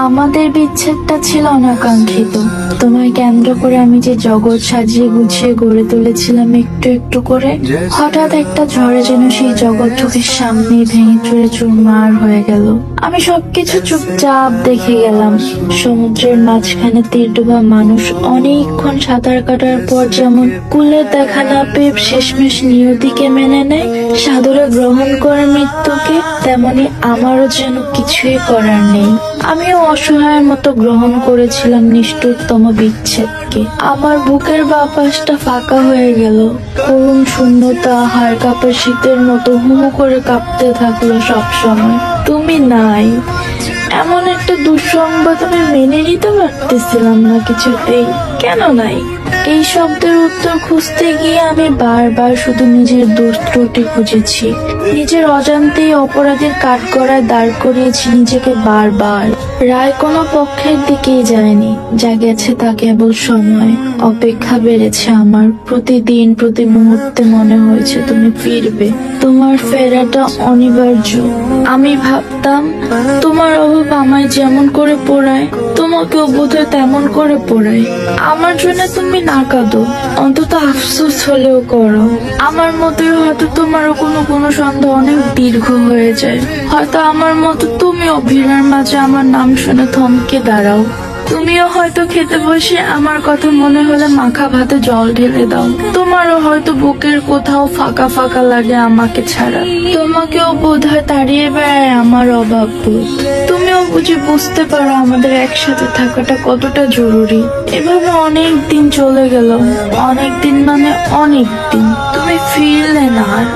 আমাদের বিচ্ছেদটা ছিল অনাকাঙ্ক্ষিত। তোমায় কেন্দ্র করে আমি যে জগৎ সাজিয়ে গুছিয়ে গড়ে তুলেছিলাম একটু একটু করে, হঠাৎ একটা ঝড়ে যেন সেই জগৎ চোখের সামনেই ভেঙে চুরে চুরমার হয়ে গেল। আমি সবকিছু চুপচাপ দেখে গেলাম। সমুদ্রের মাঝখানে তীর ডোবা মানুষ অনেকক্ষণ সাঁতার কাটার পর যেমন কুলের দেখা না পেয়ে শেষমেশ নিয়তিকে মেনে নেয়, সাদরে গ্রহণ করে মৃত্যুকে, তেমনি আমারও যেন কিছুই করার নেই। আমিও অসহায়ের মতো গ্রহণ করেছিলাম নিষ্ঠুরতম বিচ্ছেদকে। আমার বুকের বাপাসটা ফাঁকা হয়ে গেল। করুণ শূন্যতা হাড় কাঁপা শীতের মতো হুমু করে কাঁপতে থাকলো সবসময়। তুমি নাই, এমন একটা দুঃসংবাদ আমি মেনে নিতে পারতেছিলাম না কিছুতেই। কেন নাই? এই শব্দের উত্তর খুঁজতে গিয়ে আমি বারবার শুধু নিজের দোষ ত্রুটি খুঁজেছি। নিজের অজান্তেই অপরাধের কাঠগড়ায় দাঁড় করিয়েছি নিজেকে বারবার। রায় কোনো পক্ষের দিকেই যায়নি, যা গেছে তা কেবল সময়। অপেক্ষা বেড়েছে আমার। প্রতিদিন প্রতি মুহূর্তে মনে হয়েছে তুমি ফিরবে, তোমার ফেরাটা অনিবার্য। আমি ভাবতাম তোমার অভাব আমায় যেমন করে পোড়ায়, তোমাকেও বোধহয় তেমন করে পোড়ায়। আমার জন্য তুমি না কাঁদো, অন্তত আফসোস হলেও করো। আমার মতোই হয়তো তোমারও কোনো সন্দেহ অনেক দীর্ঘ হয়ে যায়। হয়তো আমার মতো তুমিও ভিড়ের মাঝে আমার নাম শুনে থমকে দাঁড়াও। তুমিও হয়তো খেতে বসে আমার কথা মনে হলে মাখা ভাতে জল ঢেলে দাও। তোমারও হয়তো বুকের কোথাও ফাঁকা ফাঁকা লাগে আমাকে ছাড়া। তোমাকেও বোধহয় তাড়িয়ে বেড়ায় আমার অভাব বোধ। তুমিও বুঝি বুঝতে পারো আমাদের একসাথে থাকাটা কতটা জরুরি। এভাবে অনেক দিন চলে গেল, অনেক দিন মানে অনেক দিন। তুমি ফিরলে না আর।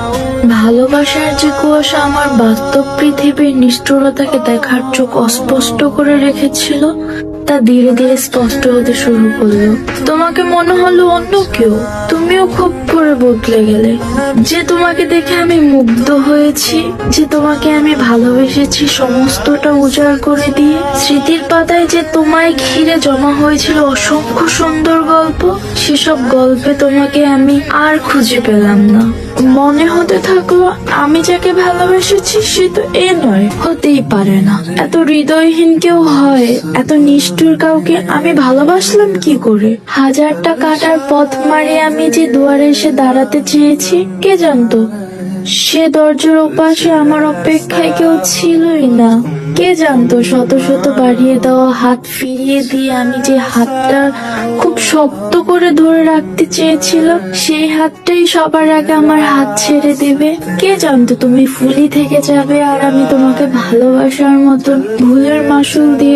ভালোবাসার যে কুয়াশা আমার বাস্তব পৃথিবীর নিষ্ঠুরতাকে দেখার চোখ অস্পষ্ট করে রেখেছিল, তা ধীরে ধীরে স্পষ্ট হতে শুরু করলো। তোমাকে মনে হলো অন্য কেউ। তুমিও খুব করে বদলে গেলে। যে তোমাকে দেখে আমি মুগ্ধ হয়েছি, যে তোমাকে আমি ভালোবেসেছি সমস্তটা উজাড় করে দিয়ে, স্মৃতির পাতায় যে তোমায় ঘিরে জমা হয়েছিল অসংখ্য সুন্দর গল্প, সেসব গল্পে তোমাকে আমি আর খুঁজে পেলাম না। মনে হতে থাকলো আমি যাকে ভালোবেসেছি সে তো এ নয়, হতেই পারে না। এত হৃদয়হীন কেউ হয়? এত নিষ্ঠুর কাউকে আমি ভালোবাসলাম কি করে? হাজারটা কাটার পথ মারিয়ে আমি যে দুয়ারে এসে দাঁড়াতে চেয়েছি, কে জানতো সে দরজার ওপাশে আমার অপেক্ষায় কেউ ছিলই না। কে জানতো শত শত বাড়িয়ে দেওয়া হাত ফিরিয়ে দিয়ে আমি যে হাতটা খুব শক্ত করে ধরে রাখতে চেয়েছিলাম, সেই হাতটাই সবার আগে আমার হাত ছেড়ে দেবে। কে জানতো তুমি ফুলি থেকে যাবে আর আমি তোমাকে ভালোবাসার মতন ভুলের মাসুল দিয়ে